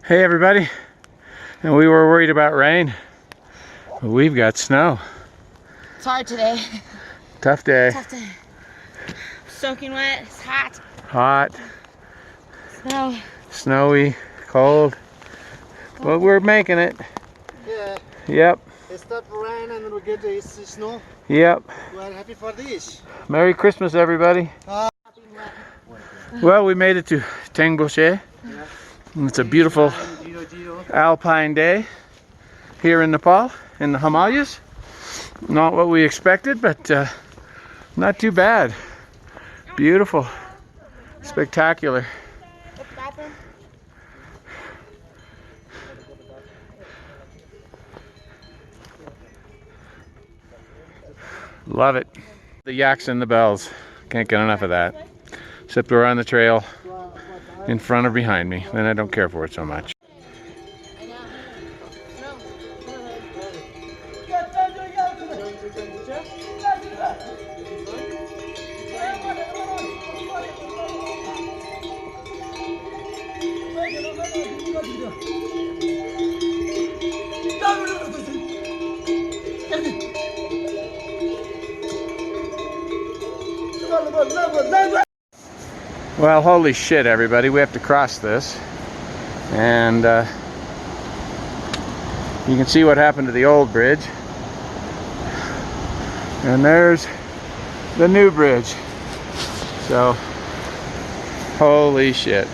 Hey everybody, and we were worried about rain, but we've got snow. It's hard today. Tough day. Tough day. Soaking wet, it's hot. Hot. Snow. Snowy, cold. But we're making it. Yeah. Yep. It starts to rain and then we get the snow. Yep. We are happy for this. Merry Christmas everybody. Well, we made it to Tengboche. It's a beautiful alpine day here in Nepal, in the Himalayas. Not what we expected, but not too bad. Beautiful, spectacular. Love it. The yaks and the bells. Can't get enough of that. Except we're on the trail in front or behind me, then I don't care for it so much. Well, holy shit everybody, we have to cross this, and you can see what happened to the old bridge, and there's the new bridge. So holy shit.